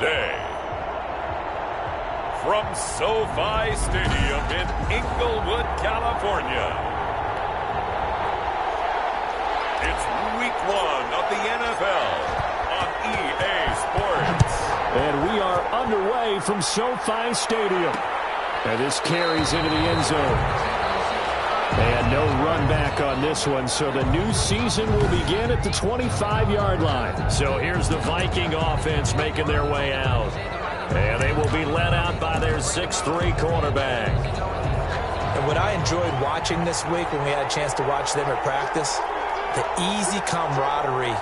today. From SoFi Stadium in Inglewood, California, it's Week 1 of the NFL on EA Sports. And we are underway from SoFi Stadium. And this carries into the end zone. And no run back on this one, so the new season will begin at the 25-yard line. So here's the Viking offense making their way out. And they will be led out by their 6'3" quarterback. And what I enjoyed watching this week when we had a chance to watch them at practice, the easy camaraderie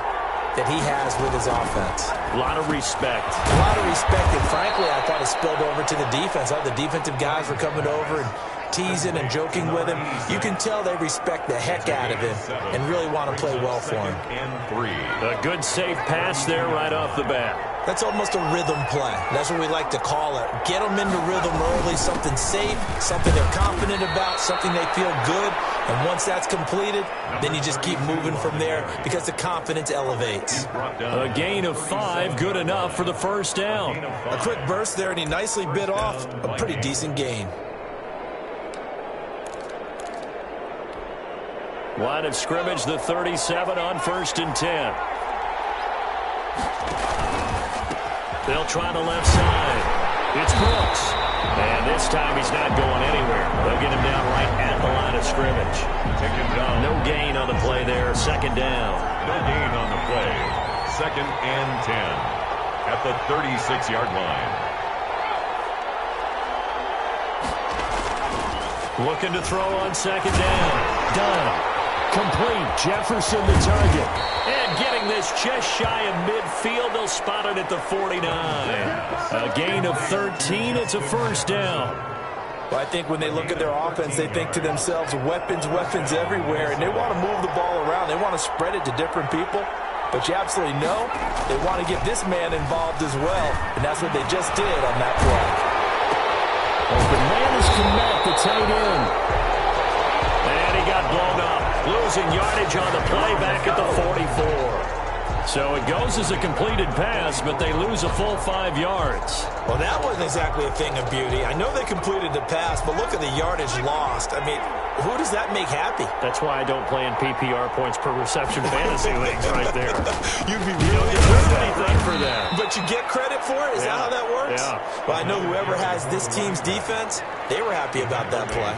that he has with his offense. A lot of respect. A lot of respect, and frankly, I thought it spilled over to the defense. All the defensive guys were coming over and teasing and joking with him. You can tell they respect the heck out of him and really want to play well for him. A good safe pass there right off the bat. That's almost a rhythm play. That's what we like to call it. Get them into rhythm early, something safe, something they're confident about, something they feel good. And once that's completed, then you just keep moving from there because the confidence elevates. A gain of 5, good enough for the first down. A quick burst there, and he nicely bit off a pretty decent gain. Line of scrimmage, the 37 on 1st and 10. They'll try the left side. It's Brooks. And this time he's not going anywhere. They'll get him down right at the line of scrimmage. No gain on the play there. 2nd down. No gain on the play. 2nd and 10 at the 36-yard line. Looking to throw on 2nd down. Done. Complete. Jefferson the target. And getting this just shy of midfield. They'll spot it at the 49. A gain of 13. It's a 1st down. Well, I think when they look at their offense, they think to themselves, weapons, weapons everywhere. And they want to move the ball around. They want to spread it to different people. But you absolutely know they want to get this man involved as well. And that's what they just did on that play. Open man is Komet, the tight end. And he got blown up. Losing yardage on the play back at the 44. So it goes as a completed pass, but they lose a full 5 yards. Well, that wasn't exactly a thing of beauty. I know they completed the pass, but look at the yardage lost. I mean, who does that make happy? That's why I don't play in PPR points per reception fantasy leagues right there. You'd be you really don't get anything for that. But you get credit for it? Is that how that works? Yeah. Well, I know whoever has this team's defense, they were happy about that play.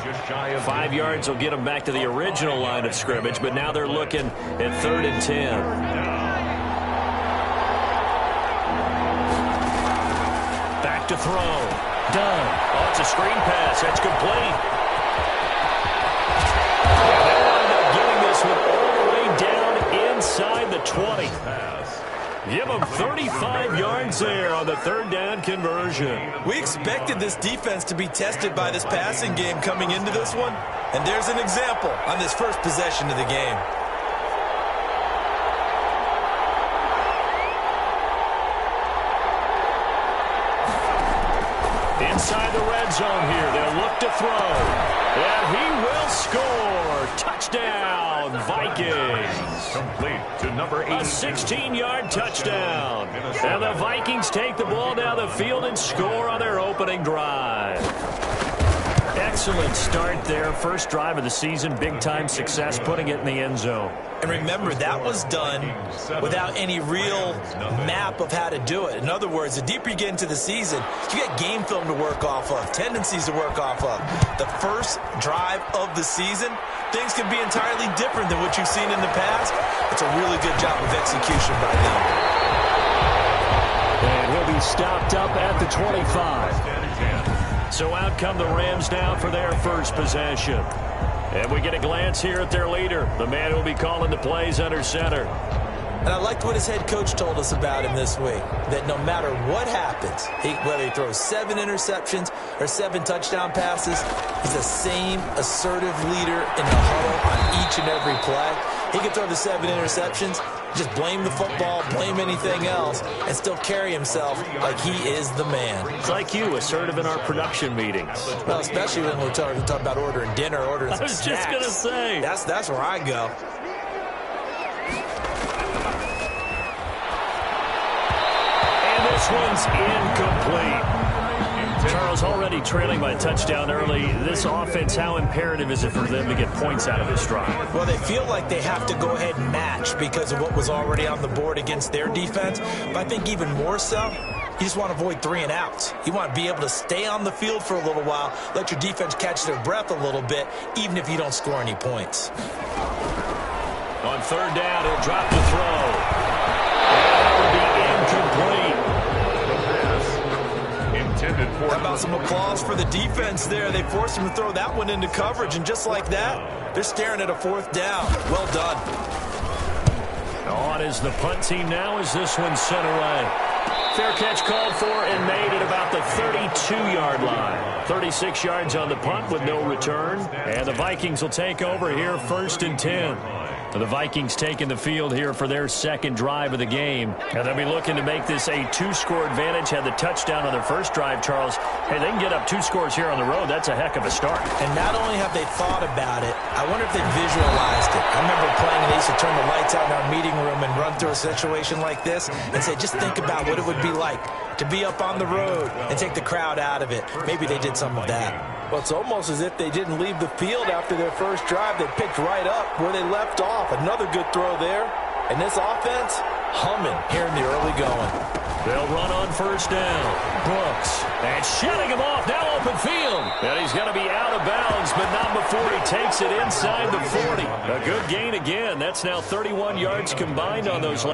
5 yards will get them back to the original line of scrimmage, but now they're looking at 3rd and 10. Back to throw. Done. Oh, it's a screen pass. That's complete. And they wind up getting this one all the way down inside the 20. Give them 35 yards there on the 3rd down conversion. We expected this defense to be tested by this passing game coming into this one. And there's an example on this first possession of the game. Inside the red zone here, they'll look to throw. And he will score. Touchdown, Vikings. Complete to number 8. A 16-yard touchdown. And the Vikings take the ball down the field and score on their opening drive. Excellent start there. First drive of the season, big-time success, putting it in the end zone. And remember, that was done without any real map of how to do it. In other words, the deeper you get into the season, you get game film to work off of, tendencies to work off of. The first drive of the season, things can be entirely different than what you've seen in the past. It's a really good job of execution by them. And he'll be stopped up at the 25. So out come the Rams now for their first possession. And we get a glance here at their leader, the man who will be calling the plays under center. And I liked what his head coach told us about him this week, that no matter what happens, whether he throws 7 interceptions or 7 touchdown passes, he's the same assertive leader in the huddle on each and every play. He can throw the 7 interceptions, just blame the football, blame anything else, and still carry himself like he is the man. It's like you, assertive in our production meetings. Well, especially when we're talking about ordering dinner, ordering some snacks. I was just going to say. That's where I go. this one's incomplete. Charles, already trailing by a touchdown early. This offense, how imperative is it for them to get points out of this drive? Well, they feel like they have to go ahead and match because of what was already on the board against their defense. But I think even more so, you just want to avoid 3 and outs. You want to be able to stay on the field for a little while, let your defense catch their breath a little bit, even if you don't score any points. On third down, he'll drop the throw. That would be incomplete. How about some applause for the defense there? They forced him to throw that one into coverage, and just like that, they're staring at a 4th down. Well done. On is the punt team now as this one's sent away. Fair catch called for and made at about the 32-yard line. 36 yards on the punt with no return. And the Vikings will take over here 1st and 10. The Vikings taking the field here for their second drive of the game. And they'll be looking to make this a 2-score advantage. Had the touchdown on their first drive, Charles. Hey, they can get up 2 scores here on the road. That's a heck of a start. And not only have they thought about it, I wonder if they visualized it. I remember playing and they used to turn the lights out in our meeting room and run through a situation like this and say, just think about what it would be like to be up on the road and take the crowd out of it. Maybe they did some of that. Well, it's almost as if they didn't leave the field after their first drive. They picked right up where they left off. Another good throw there. And this offense, humming here in the early going. They'll run on first down. Brooks. And shutting him off. Now open field. And he's going to be out of bounds, but not before he takes it inside the 40. A good gain again. That's now 31 yards combined on those.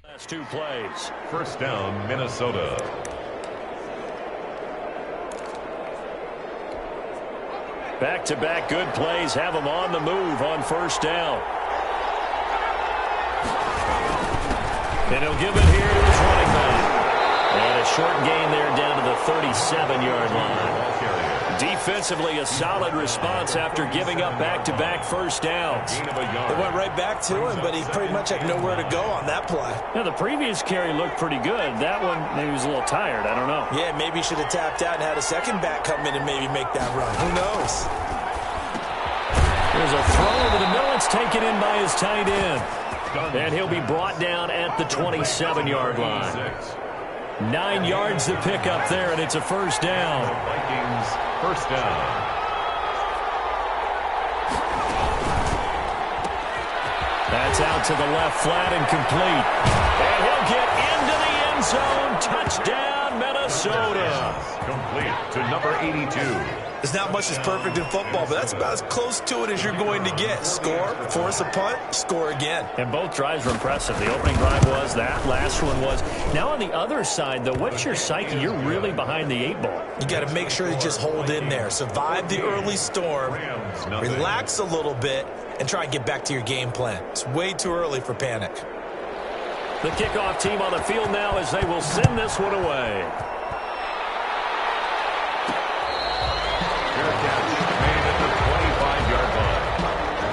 Last 2 plays. First down, Minnesota. Back-to-back good plays have them on the move on first down. And he'll give it here to his running back. And a short gain there down to the 37-yard line. Defensively, a solid response after giving up back-to-back first downs. They went right back to him, but he pretty much had nowhere to go on that play. Now, the previous carry looked pretty good. That one, maybe he was a little tired. I don't know. Yeah, maybe he should have tapped out and had a second back come in and maybe make that run. Who knows? There's a throw over the middle. It's taken in by his tight end. And he'll be brought down at the 27-yard line. 9 yards to pick up there, and it's a first down. Vikings, first down. That's out to the left flat and complete. And he'll get into the end zone. Touchdown, Minnesota. Complete to number 82. There's not much that's perfect in football, but that's about as close to it as you're going to get. Score, force a punt, score again. And both drives were impressive. The opening drive was, that last one was. Now on the other side, though, what's your psyche? You're really behind the 8 ball. You got to make sure you just hold in there. Survive the early storm, relax a little bit, and try and get back to your game plan. It's way too early for panic. The kickoff team on the field now as they will send this one away.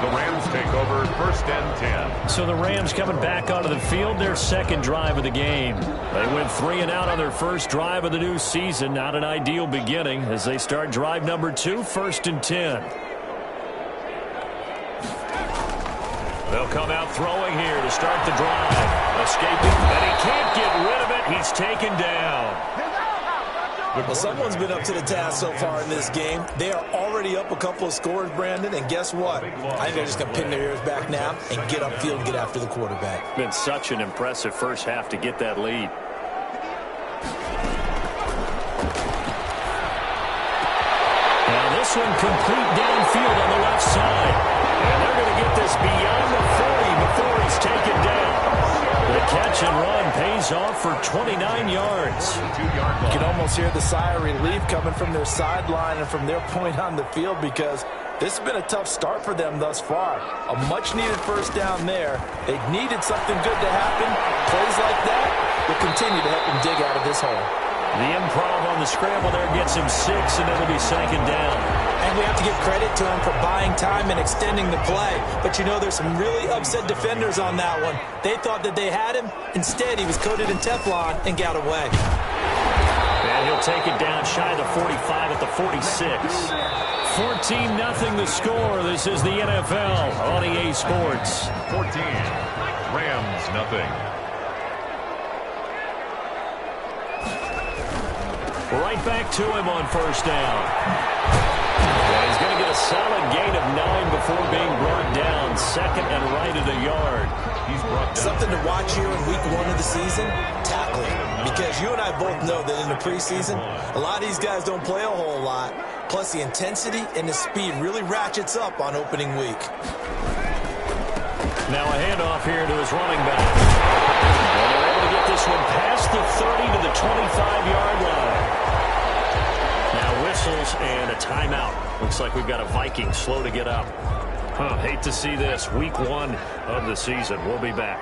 The Rams take over first and 10. So the Rams coming back onto the field, their second drive of the game. They went 3 and out on their first drive of the new season. Not an ideal beginning as they start drive number 2, first and 10. They'll come out throwing here to start the drive. Escaping, and he can't get rid of it. He's taken down. Well, someone's been up to the task so far in this game. They are already up a couple of scores, Brandon, and guess what? I think they're just going to pin their ears back now and get upfield and get after the quarterback. Been such an impressive first half to get that lead. Now this one complete downfield on the left side. And they're going to get this beyond the 40 before he's taken down. The catch and run pays off for 29 yards. You can almost hear the sigh of relief coming from their sideline and from their point on the field, because this has been a tough start for them thus far. A much-needed first down there. They needed something good to happen. Plays like that will continue to help them dig out of this hole. The improv on the scramble there gets him 6, and it'll be second down. And we have to give credit to him for buying time and extending the play. But, you know, there's some really upset defenders on that one. They thought that they had him. Instead, he was coated in Teflon and got away. And he'll take it down shy of the 45 at the 46. 14-0 the score. This is the NFL on EA Sports. 14. Rams, nothing. Right back to him on first down. And he's going to get a solid gain of 9 before being brought down. Second and right at a yard. He's brought down. Something to watch here in week 1 of the season, tackling. Because you and I both know that in the preseason, a lot of these guys don't play a whole lot. Plus, the intensity and the speed really ratchets up on opening week. Now a handoff here to his running back. And they're able to get this one past the 30 to the 25-yard line. Now whistles and a timeout. Looks like we've got a Viking slow to get up. Hate to see this. Week 1 of the season. We'll be back.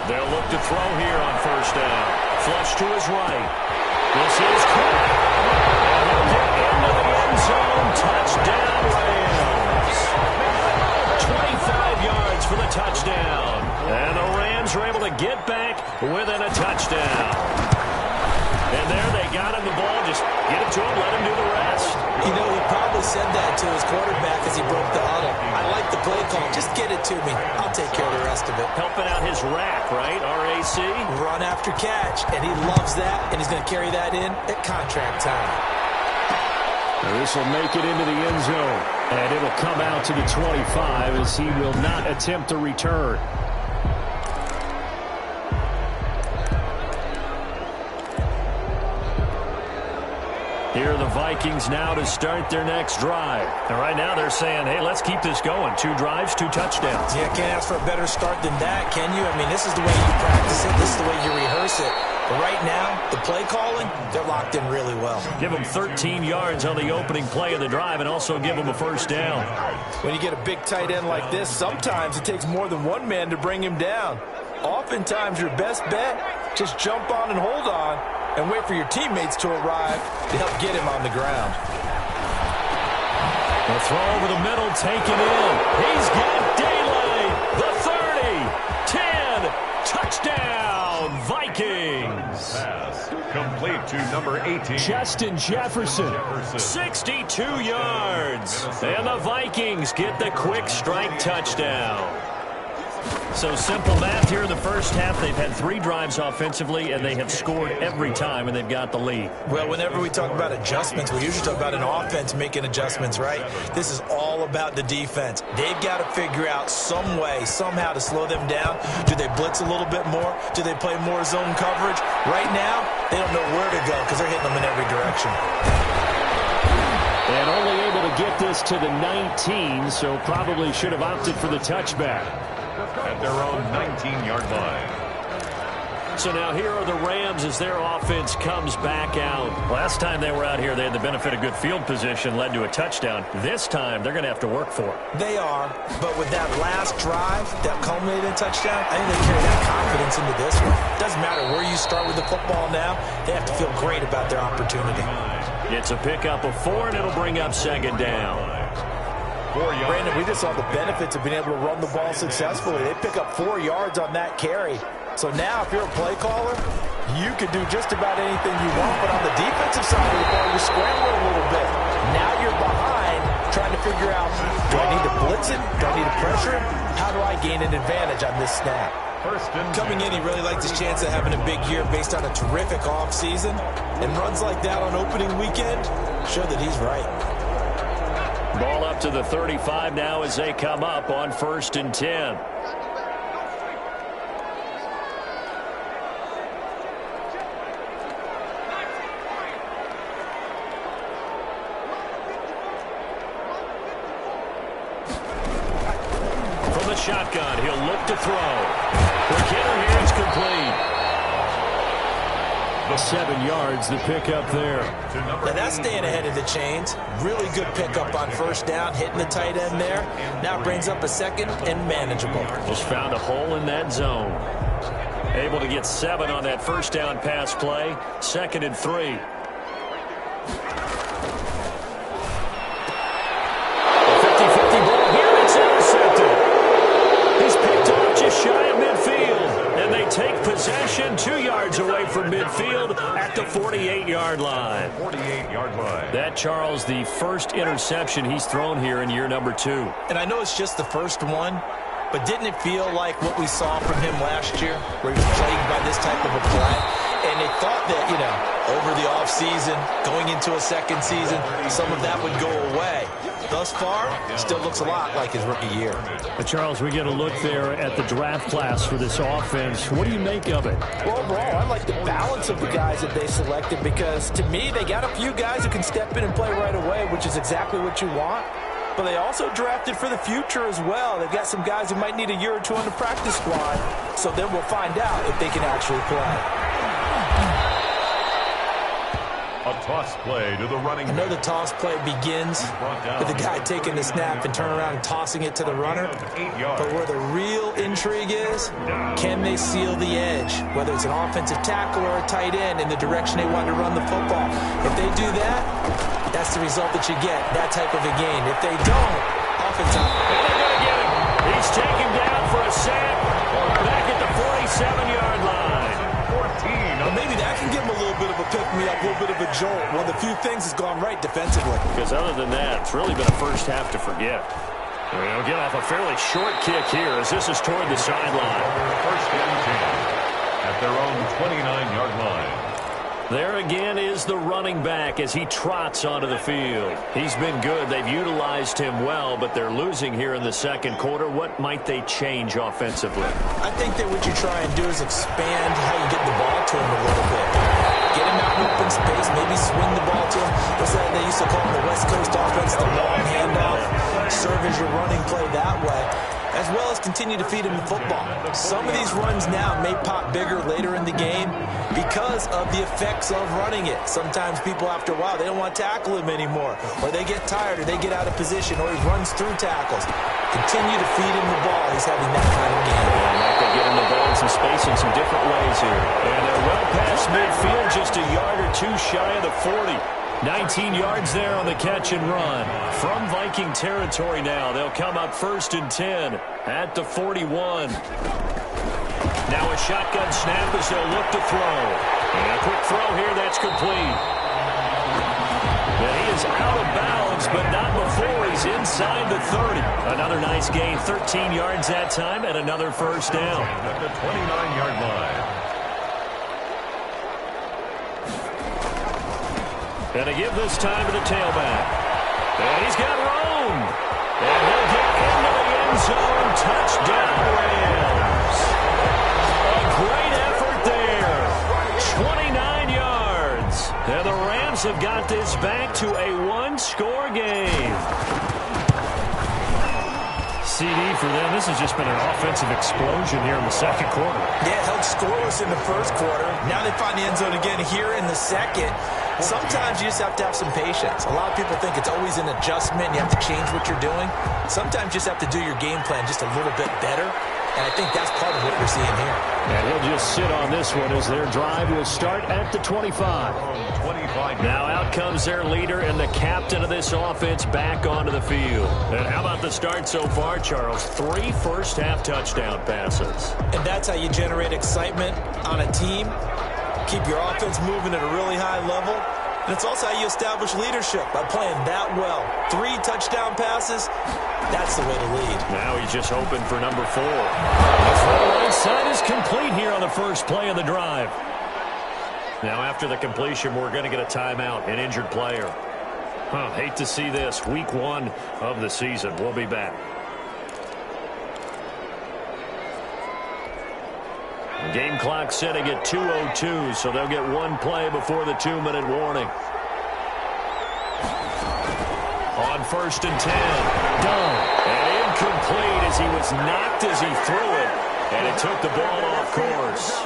They'll look to throw here on first down. Flush to his right. This is caught. And he'll get into the end zone. Touchdown, Rams. 25 yards for the touchdown. And the Rams are able to get back within a touchdown. And there they got him the ball. Just get it to him, let him do the rest. You know, he probably said that to his quarterback as he broke the huddle. I like the play call. Just get it to me. I'll take care of the rest of it. Helping out his rack, right? RAC. Run after catch, and he loves that, and he's going to carry that in at contract time. This will make it into the end zone, and it'll come out to the 25 as he will not attempt a return. Here are the Vikings now to start their next drive. And right now they're saying, hey, let's keep this going. 2 drives, 2 touchdowns. Yeah, can't ask for a better start than that, can you? I mean, this is the way you practice it. This is the way you rehearse it. But right now, the play calling, they're locked in really well. Give them 13 yards on the opening play of the drive and also give them a first down. When you get a big tight end like this, sometimes it takes more than one man to bring him down. Oftentimes, your best bet, just jump on and hold on and wait for your teammates to arrive to help get him on the ground. The throw over the middle, taken in. He's got daylight. The 30, 10, touchdown, Vikings. Pass complete to number 18. Justin Jefferson, 62 yards. And the Vikings get the quick strike touchdown. So simple math here in the first half. They've had 3 drives offensively, and they have scored every time, and they've got the lead. Well, whenever we talk about adjustments, we usually talk about an offense making adjustments, right? This is all about the defense. They've got to figure out some way, somehow to slow them down. Do they blitz a little bit more? Do they play more zone coverage? Right now, they don't know where to go because they're hitting them in every direction. And only able to get this to the 19, so probably should have opted for the touchback. At their own 19-yard line. So now here are the Rams as their offense comes back out. Last time they were out here, they had the benefit of good field position, led to a touchdown. This time, they're going to have to work for it. They are, but with that last drive that culminated in a touchdown, I think they carry that confidence into this one. Doesn't matter where you start with the football now, they have to feel great about their opportunity. It's a pickup of 4, and it'll bring up second down. Brandon, we just saw the benefits of being able to run the ball successfully. They pick up 4 yards on that carry. So now, if you're a play caller, you can do just about anything you want. But on the defensive side of the ball, you're scrambling a little bit. Now you're behind, trying to figure out, do I need to blitz it? Do I need to pressure it? How do I gain an advantage on this snap? Coming in, he really liked his chance of having a big year based on a terrific offseason. And runs like that on opening weekend show that he's right. Ball up to the 35 now as they come up on 1st and 10. shotgun. He'll look to throw. Quick hitter here. It's complete. 7 yards, the pickup there. Now that's staying ahead of the chains. Really good pickup on first down, hitting the tight end there. Now it brings up a second and manageable. Just found a hole in that zone. Able to get 7 on that first down pass play. 2nd and 3. A 50-50 ball here. It's intercepted. He's picked off just shy of midfield. And they take possession 2 yards away from midfield at the 48-yard line. 48-yard line. That, Charles, the first interception he's thrown here in year number 2. And I know it's just the first one, but didn't it feel like what we saw from him last year, where he was plagued by this type of a play? And they thought that, over the offseason, going into a second season, some of that would go away. Thus far, still looks a lot like his rookie year. But Charles, we get a look there at the draft class for this offense. What do you make of it? Well, overall, I like the balance of the guys that they selected because, to me, they got a few guys who can step in and play right away, which is exactly what you want. But they also drafted for the future as well. They've got some guys who might need a year or two on the practice squad, so then we'll find out if they can actually play. A toss play to the running I know back. the toss play begins with the guy taking the snap and turning around and tossing it to the runner. But where the real intrigue is, can they seal the edge? Whether it's an offensive tackle or a tight end in the direction they want to run the football. If they do that, that's the result that you get, that type of a game. If they don't, offensive. And they're going to get him. He's taken down for a sack back at the 47-yard line. Well, maybe that can give him a little bit of a pick-me-up, a little bit of a jolt. One of the few things has gone right defensively. Because other than that, it's really been a first half to forget. They'll get off a fairly short kick here as this is toward the sideline. First and 10 at their own 29-yard line. There again is the running back as he trots onto the field. He's been good. They've utilized him well, but they're losing here in the second quarter. What might they change offensively? I think that what you try and do is expand how you get the ball to him a little bit. Get him out in open space, maybe swing the ball to him. They used to call him the West Coast offense, the long handoff. Serve as your running play that way, as well as continue to feed him the football. Some of these runs now may pop bigger later in the game because of the effects of running it. Sometimes people, after a while, they don't want to tackle him anymore, or they get tired, or they get out of position, or he runs through tackles. Continue to feed him the ball. He's having that kind of game. They get him the ball in some space in some different ways here. And they're well past midfield, just a yard or two shy of the 40. 19 yards there on the catch and run. From Viking territory now, they'll come up 1st and 10 at the 41. Now a shotgun snap as they'll look to throw. And a quick throw here, that's complete. And he is out of bounds, but not before he's inside the 30. Another nice gain, 13 yards that time, and another first down. At the 29-yard line. And to give this time to the tailback. And he's got room. And he'll get into the end zone. Touchdown, Rams. A great effort there. 29 yards. And the Rams have got this back to a one-score game. CD for them. This has just been an offensive explosion here in the second quarter. Yeah, held scoreless in the first quarter. Now they find the end zone again here in the second. Sometimes you just have to have some patience. A lot of people think it's always an adjustment. You have to change what you're doing. Sometimes you just have to do your game plan just a little bit better. And I think that's part of what we're seeing here. And he'll just sit on this one as their drive will start at the 25. Now out comes their leader and the captain of this offense back onto the field. And how about the start so far, Charles? 3 first-half touchdown passes. And that's how you generate excitement on a team. Keep your offense moving at a really high level. And it's also how you establish leadership by playing that well. 3 touchdown passes, that's the way to lead. Now he's just hoping for number 4. The right side is complete here on the first play of the drive. Now after the completion, we're going to get a timeout, an injured player. Hate to see this. Week 1 of the season. We'll be back. Game clock setting at 2:02, so they'll get one play before the 2-minute warning. On 1st and 10, Dunn, and incomplete as he was knocked as he threw it, and it took the ball off course.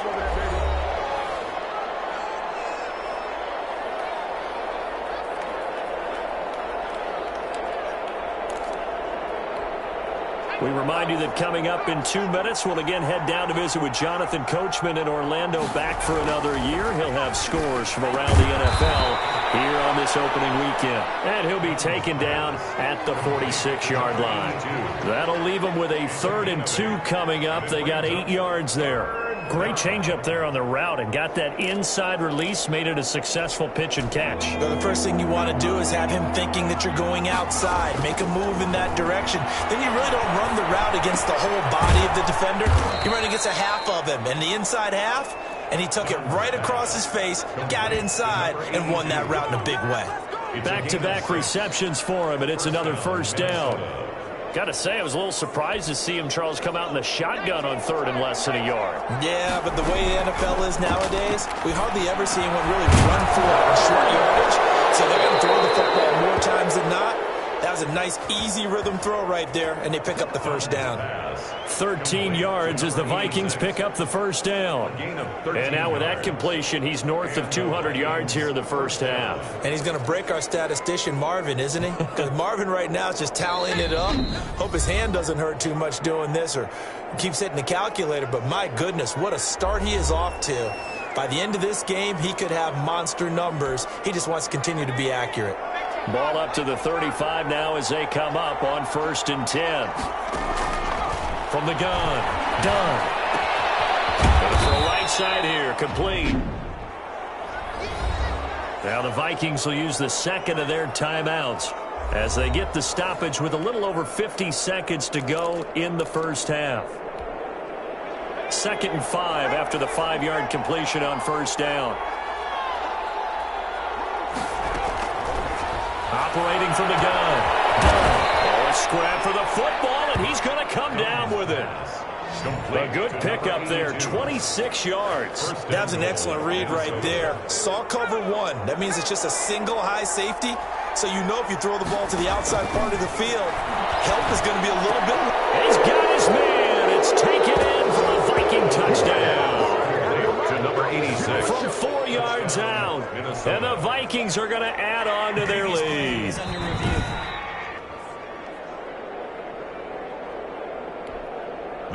We remind you that coming up in 2 minutes, we'll again head down to visit with Jonathan Coachman in Orlando, back for another year. He'll have scores from around the NFL here on this opening weekend. And he'll be taken down at the 46-yard line. That'll leave him with a 3rd and 2 coming up. They got 8 yards there. Great change up there on the route and got that inside release, made it a successful pitch and catch. Well, the first thing you want to do is have him thinking that you're going outside. Make a move in that direction. Then you really don't run the route against the whole body of the defender. You run against a half of him, and the inside half, and he took it right across his face, got inside, and won that route in a big way. Back-to-back receptions for him, and it's another 1st down. Got to say, I was a little surprised to see him, Charles, come out in the shotgun on 3rd and less than a yard. Yeah, but the way the NFL is nowadays, we hardly ever see anyone really run for it on short yardage. So they're going to throw the football more times than not. That was a nice, easy rhythm throw right there, and they pick up the 1st down. 13 yards as the Vikings pick up the 1st down. And now with that completion, he's north of 200 yards here in the 1st half. And he's going to break our statistician, Marvin, isn't he? Because Marvin right now is just tallying it up. Hope his hand doesn't hurt too much doing this or keeps hitting the calculator. But my goodness, what a start he is off to. By the end of this game, he could have monster numbers. He just wants to continue to be accurate. Ball up to the 35 now as they come up on 1st and 10. From the gun, done. Going for a right side here, complete. Now the Vikings will use the 2nd of their timeouts as they get the stoppage with a little over 50 seconds to go in the 1st half. 2nd and 5 after the 5-yard completion on 1st down. Operating from the gun. Oh, a scrap for the football, and he's going to come down with it. A good pickup there, 26 yards. That was an excellent read right there. Saw cover 1. That means it's just a single high safety. So you know if you throw the ball to the outside part of the field, help is going to be a little bit. He's got his man. It's taken in for a Viking touchdown. To number 86. From 4 yards out. And the Vikings are going to add on to their lead.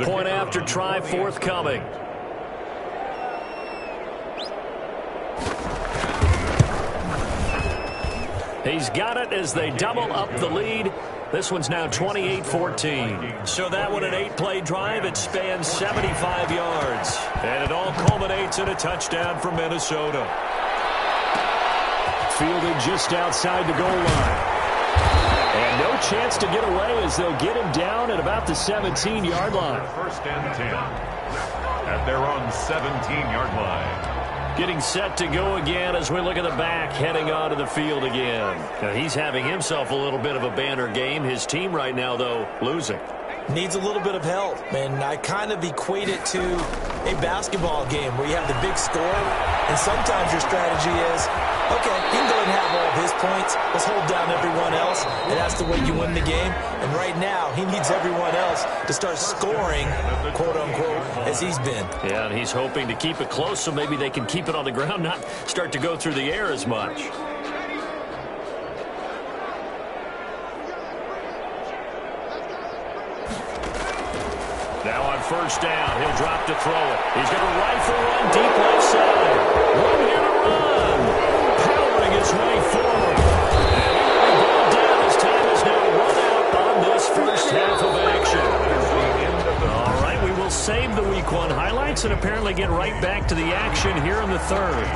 Point after try forthcoming. He's got it as they double up the lead. This one's now 28-14. So that one, an 8-play drive. It spans 75 yards. And it all culminates in a touchdown for Minnesota. Fielded just outside the goal line. And no chance to get away as they'll get him down at about the 17-yard line. 1st and 10 at their own 17-yard line. Getting set to go again as we look at the back heading onto the field again. Now, he's having himself a little bit of a banner game. His team right now, though, losing. Needs a little bit of help. And I kind of equate it to a basketball game where you have the big score. And sometimes your strategy is, okay, he can go and have all of his points. Let's hold down everyone else. And that's the way you win the game. And right now, he needs everyone else to start scoring, quote-unquote, as he's been. Yeah, and he's hoping to keep it close so maybe they can keep it on the ground, not start to go through the air as much. Now on 1st down, he'll drop to throw it. He's going to rifle one deep left side. One here to run. Powering his way forward. And he will be brought down as time is now run out on this 1st half of action. All right, we will save the Week 1 highlights and apparently get right back to the action here in the 3rd.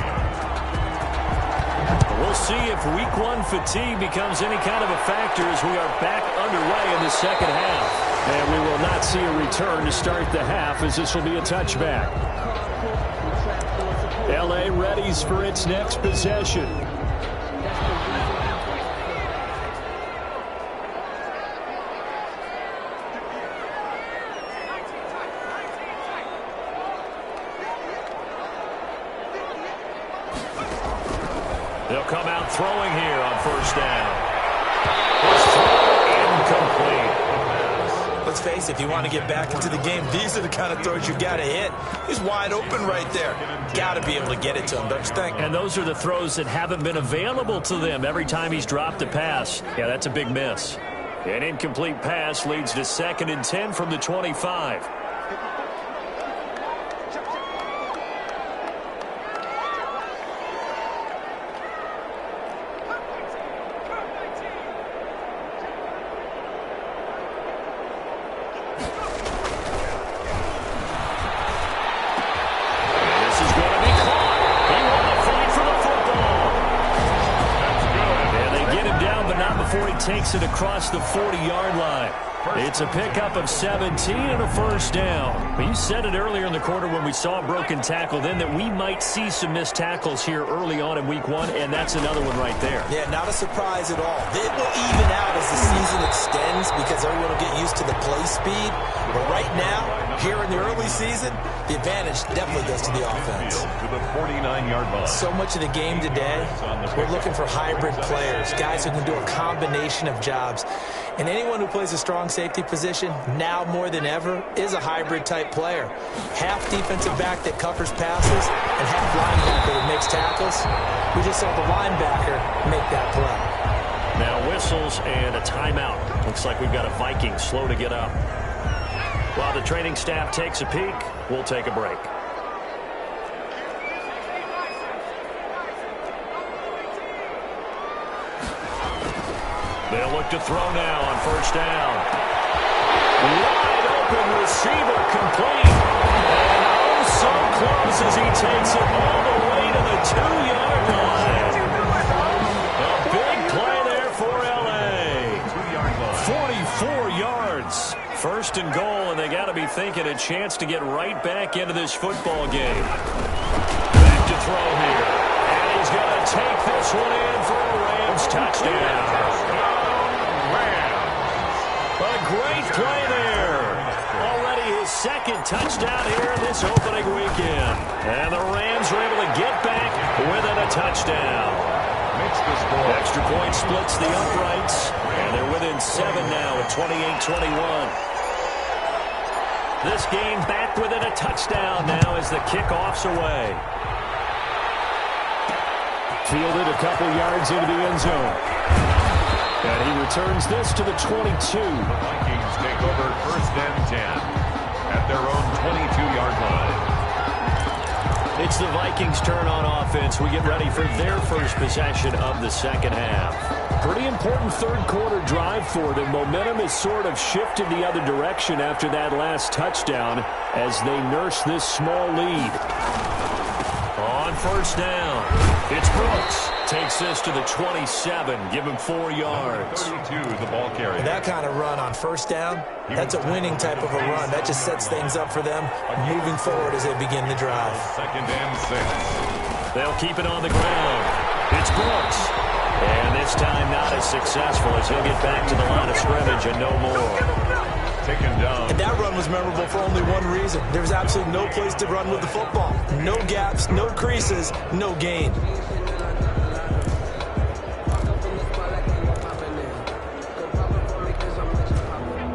We'll see if Week 1 fatigue becomes any kind of a factor as we are back underway in the 2nd half. And we will not see a return to start the half as this will be a touchback. L.A. readies for its next possession. They'll come out throwing here on 1st down. His throw incomplete. let's face it, if you want to get back into the game, these are the kind of throws you got to hit. He's wide open right there. Got to be able to get it to him, don't you think? And those are the throws that haven't been available to them every time he's dropped a pass. Yeah, that's a big miss. An incomplete pass leads to 2nd and 10 from the 25. Takes it across the 40-yard line. It's a pickup of 17 and a first down. But you said it earlier in the quarter when we saw a broken tackle then that we might see some missed tackles here early on in week 1, and that's another one right there. Yeah, not a surprise at all. It will even out as the season extends because everyone will get used to the play speed. But right now, here in the early season, the advantage definitely goes to the offense. To the 49-yard line. So much of the game today, we're looking for hybrid players, guys who can do a combination of jobs. And anyone who plays a strong safety position, now more than ever, is a hybrid-type player. Half defensive back that covers passes and half linebacker that makes tackles. We just saw the linebacker make that play. Now whistles and a timeout. Looks like we've got a Viking slow to get up. While the training staff takes a peek, we'll take a break. They'll look to throw now on first down. Wide open receiver complete. And oh, so close as he takes it all the way to the 2-yard line. A big play there for L.A. 44 yards. First and goal, and they got to be thinking a chance to get right back into this football game. Back to throw here. And he's going to take this one in for a Rams touchdown. A great play there. Already his 2nd touchdown here in this opening weekend. And the Rams are able to get back within a touchdown. Extra point splits the uprights. And they're within 7 now at 28-21. This game back within a touchdown now as the kickoff's away. Fielded a couple yards into the end zone. And he returns this to the 22. The Vikings take over 1st and 10 at their own 22-yard line. It's the Vikings' turn on offense. We get ready for their first possession of the second half. Pretty important third-quarter drive for them. Momentum has sort of shifted the other direction after that last touchdown as they nurse this small lead. On first down, it's Brooks. Takes this to the 27. Give him 4 yards. 32, the ball carrier. That kind of run on first down, that's a winning type of a run. That just sets things up for them moving forward as they begin the drive. 2nd and 6. They'll keep it on the ground. It's Brooks. And this time not as successful as he'll get back to the line of scrimmage and no more. Taken down. And that run was memorable for only one reason. There was absolutely no place to run with the football. No gaps, no creases, no gain.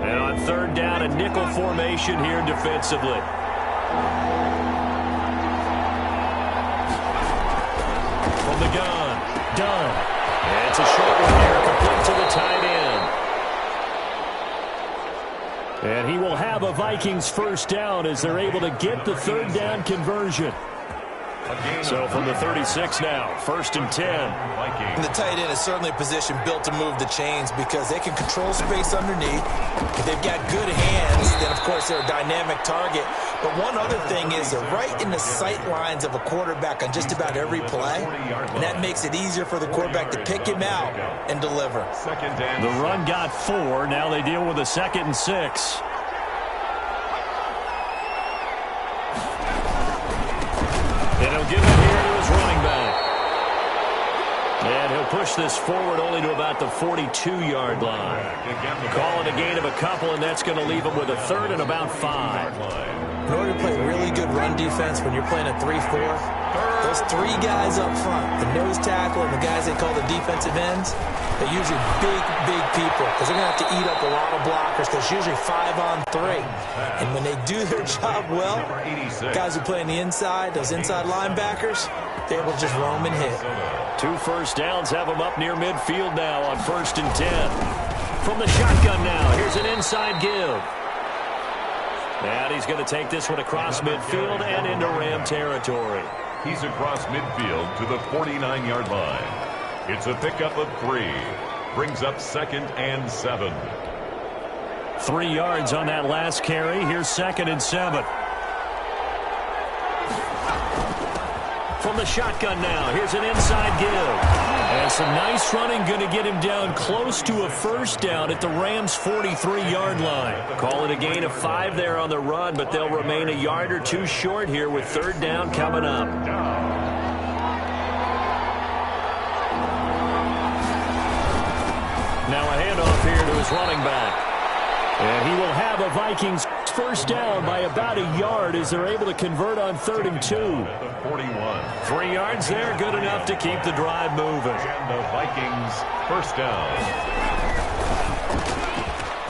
And on 3rd down, a nickel formation here defensively. From the gun, done. And it's a short one here, complete to the tight end. And he will have a Vikings first down as they're able to get the 3rd down conversion. So from the 36 now, 1st and 10. And the tight end is certainly a position built to move the chains because they can control space underneath. If they've got good hands, then, of course, they're a dynamic target. But one other thing is they're right in the sight lines of a quarterback on just about every play. And that makes it easier for the quarterback to pick him out and deliver. The run got 4. Now they deal with a 2nd and 6. And he'll give it here to his running back. And he'll push this forward only to about the 42-yard line. Call it a gain of a couple, and that's going to leave him with a third and about 5. In order to play really good run defense when you're playing a 3-4, those 3 guys up front, the nose tackle and the guys they call the defensive ends, they're usually big people because they're going to have to eat up a lot of blockers because it's usually 5 on 3. And when they do their job well, guys who play on the inside, those inside linebackers, they're able to just roam and hit. 2 first downs have him up near midfield now on 1st and 10. From the shotgun now, here's an inside give. And he's going to take this one across midfield and into Ram territory. He's across midfield to the 49-yard line. It's a pickup of 3. Brings up 2nd and 7. 3 yards on that last carry. Here's 2nd and 7. From the shotgun now, here's an inside give. And some nice running, going to get him down close to a first down at the Rams' 43-yard line. Call it a gain of 5 there on the run, but they'll remain a yard or 2 short here with 3rd down coming up. Now a handoff here to his running back. And he will have a Vikings first down by about a yard as they're able to convert on 3rd and 2. 41. 3 yards there, good enough to keep the drive moving. And the Vikings first down.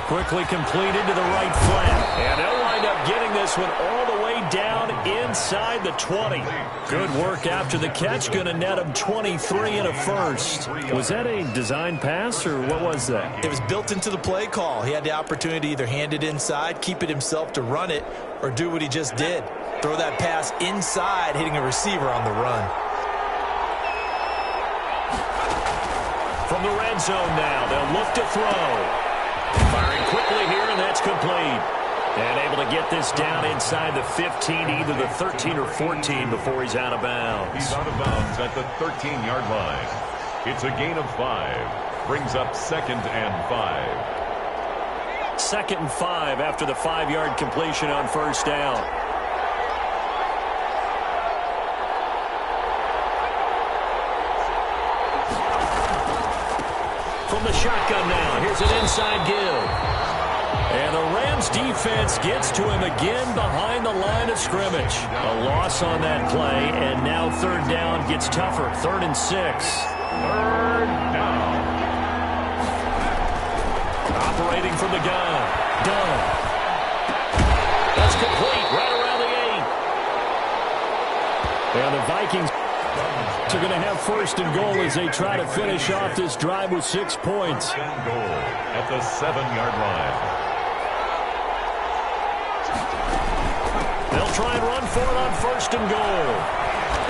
Quickly completed to the right flat. And they'll wind up getting this one all the way down inside the 20. Good work after the catch. Going to net him 23 and a first. Was that a design pass or what was that? It was built into the play call. He had the opportunity to either hand it inside, keep it himself to run it, or do what he just did. Throw that pass inside, hitting a receiver on the run. From the red zone now, they'll look to throw. Firing quickly here, and that's complete. And able to get this down inside the 15, either the 13 or 14 before he's out of bounds. He's out of bounds at the 13-yard line. It's a gain of 5. Brings up 2nd and 5. 2nd and 5 after the 5-yard completion on first down. From the shotgun now, here's an inside give. And the Rams defense gets to him again behind the line of scrimmage. A loss on that play, and now 3rd down gets tougher. 3rd and 6. 3rd down. Operating from the gun. Done. That's complete right around the 8. And the Vikings are going to have 1st and goal as they try to finish off this drive with 6 points. 1st and goal at the 7-yard line. They'll try and run for it on 1st and goal.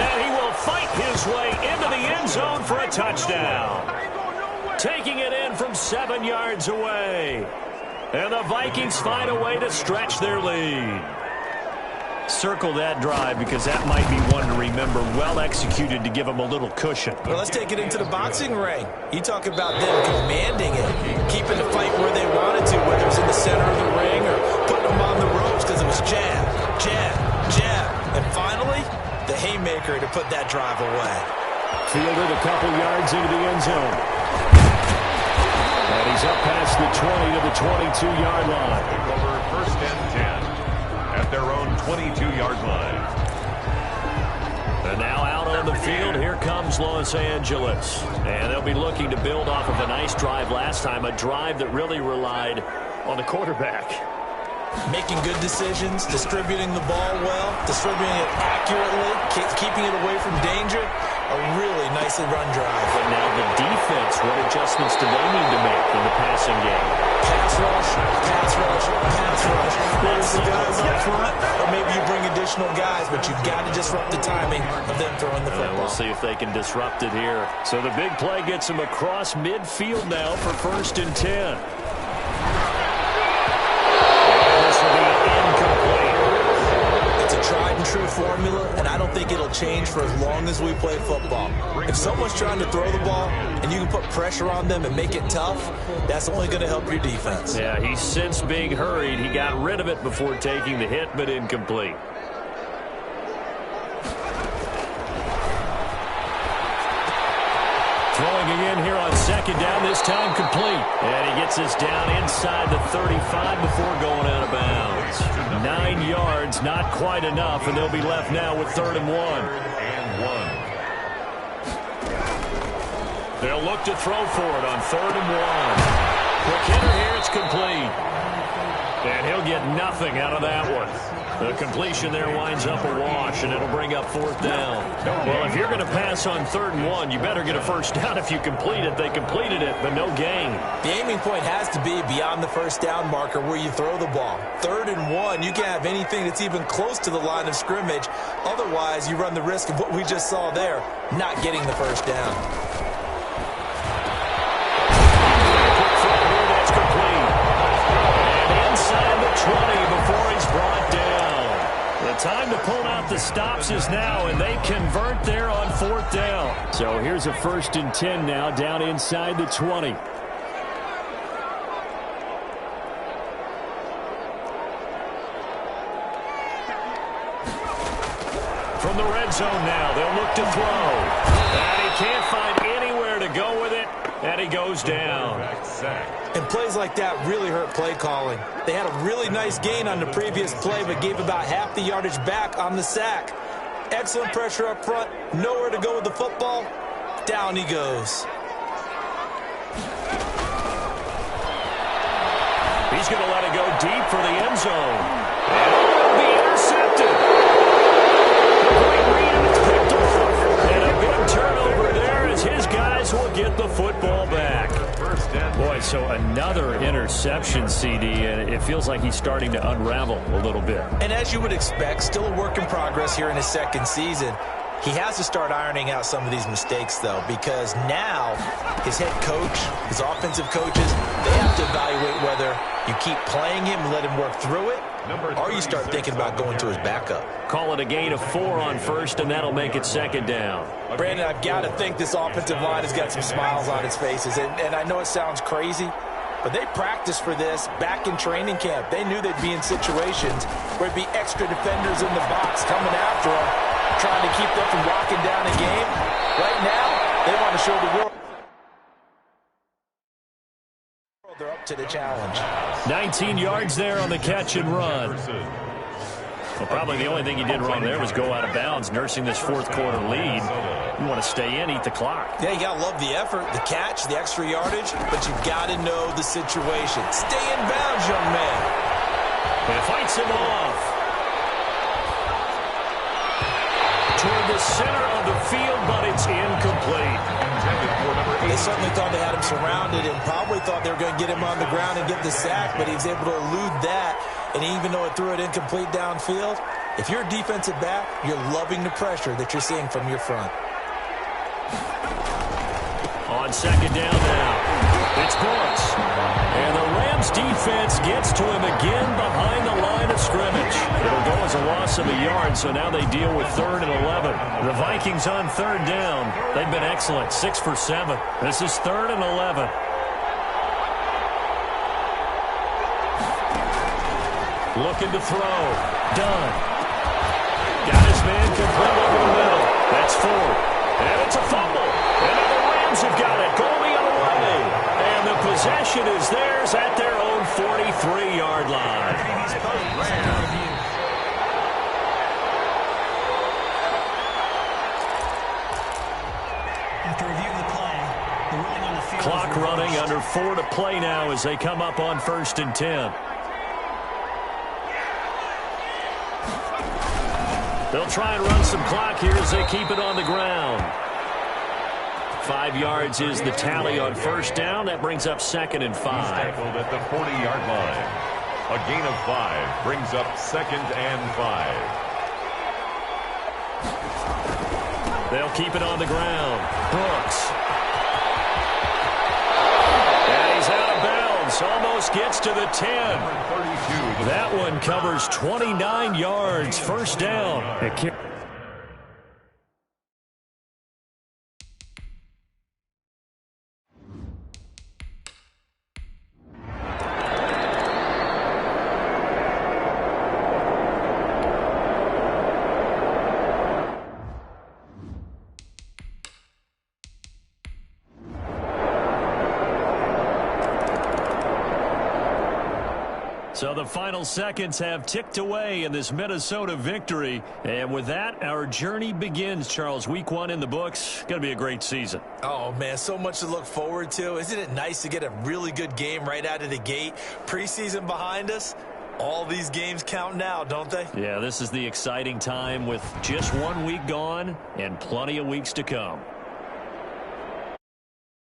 And he will fight his way into the end zone for a touchdown. Taking it in from 7 yards away. And the Vikings find a way to stretch their lead. Circle that drive because that might be one to remember. Well executed to give them a little cushion. Well, let's take it into the boxing ring. You talk about them commanding it, keeping the fight where they wanted to, whether it's in the center of the ring or putting them on the ropes because it was jab, jab, jab. And finally, the haymaker to put that drive away. Fielded a couple yards into the end zone. And he's up past the 20 to the 22-yard line. Over 1st and 10. At their own 22-yard line. And now out on the field, here comes Los Angeles. And they'll be looking to build off of a nice drive last time, a drive that really relied on the quarterback. Making good decisions, distributing the ball well, distributing it accurately, keeping it away from danger. A really nicely run drive. But now the defense, what adjustments do they need to make in the passing game? Pass rush, pass rush, pass rush. There's the guys up front, or maybe you bring additional guys, but you've got to disrupt the timing of them throwing the football. We'll see if they can disrupt it here. So the big play gets them across midfield now for 1st and 10. Tried and true formula, and I don't think it'll change for as long as we play football. If someone's trying to throw the ball and you can put pressure on them and make it tough, that's only going to help your defense. Yeah, he's since being hurried. He got rid of it before taking the hit, but incomplete. Throwing again here on second down, this time complete. And he gets us down inside the 35 before going out of bounds. 9 yards, not quite enough, and they'll be left now with 3rd and 1. They'll look to throw for it on 3rd and 1. Quick hitter here, it's complete. And he'll get nothing out of that one. The completion there winds up a wash, and it'll bring up 4th down. Well, if you're going to pass on 3rd and 1, you better get a first down if you complete it. They completed it, but no gain. The aiming point has to be beyond the first down marker where you throw the ball. 3rd and 1, you can't have anything that's even close to the line of scrimmage. Otherwise, you run the risk of what we just saw there, not getting the first down. That's complete. And inside the 20 before he's brought down. The time to pull out the stops is now, and they convert there on 4th down. So here's a 1st and 10 now, down inside the 20. From the red zone now, they'll look to throw. And he can't find anywhere to go with it, and he goes down. And plays like that really hurt play calling. They had a really nice gain on the previous play, but gave about half the yardage back on the sack. Excellent pressure up front. Nowhere to go with the football. Down he goes. He's going to let it go deep for the end zone. And it will be intercepted. A great read, and it's picked off. And a big turnover there as his guys will get the football back. Boy, so another interception, CD, and it feels like he's starting to unravel a little bit. And as you would expect, still a work in progress here in his 2nd season. He has to start ironing out some of these mistakes, though, because now his head coach, his offensive coaches, they have to evaluate whether you keep playing him and let him work through it, or you start thinking about going to his backup. Call it a gain of 4 on 1st, and that'll make it 2nd down. Brandon, I've got to think this offensive line has got some smiles on its faces, and I know it sounds crazy, but they practiced for this back in training camp. They knew they'd be in situations where it'd be extra defenders in the box coming after them, trying to keep them from locking down a game. Right now, they want to show the world they're up to the challenge. 19 yards there on the catch and run. Well, probably the only thing he did wrong there was go out of bounds, nursing this 4th quarter lead. You want to stay in, eat the clock. Yeah, you got to love the effort, the catch, the extra yardage, but you've got to know the situation. Stay in bounds, young man. And it fights him off. Toward the center of the field, but it's incomplete. They certainly thought they had him surrounded and probably thought they were going to get him on the ground and get the sack, but he was able to elude that. And even though it threw it incomplete downfield, if you're a defensive back, you're loving the pressure that you're seeing from your front. On 2nd down now, it's Brooks. And the Rams defense gets to him again behind the line of scrimmage. It'll go as a loss of a yard, so now they deal with 3rd and 11. The Vikings on 3rd down. They've been excellent, 6 for 7. This is 3rd and 11. Looking to throw. Done. Got his man complete over the middle. That's 4th. And it's a fumble. And now the Rams have got it. Going the other way. And the possession is theirs at their own 43-yard line. After reviewing the play, the ruling on the field. Clock running, under 4 to play now as they come up on 1st and 10. They'll try and run some clock here as they keep it on the ground. 5 yards is the tally on 1st down. That brings up 2nd and 5. He's tackled at the 40-yard line. A gain of 5 brings up 2nd and 5. They'll keep it on the ground. Brooks. And he's out of bounds. Almost gets to the 10. That one covers 29 yards. 1st down. So the final seconds have ticked away in this Minnesota victory. And with that, our journey begins, Charles. Week 1 in the books. Going to be a great season. Oh, man, so much to look forward to. Isn't it nice to get a really good game right out of the gate? Preseason behind us. All these games count now, don't they? Yeah, this is the exciting time with just 1 week gone and plenty of weeks to come.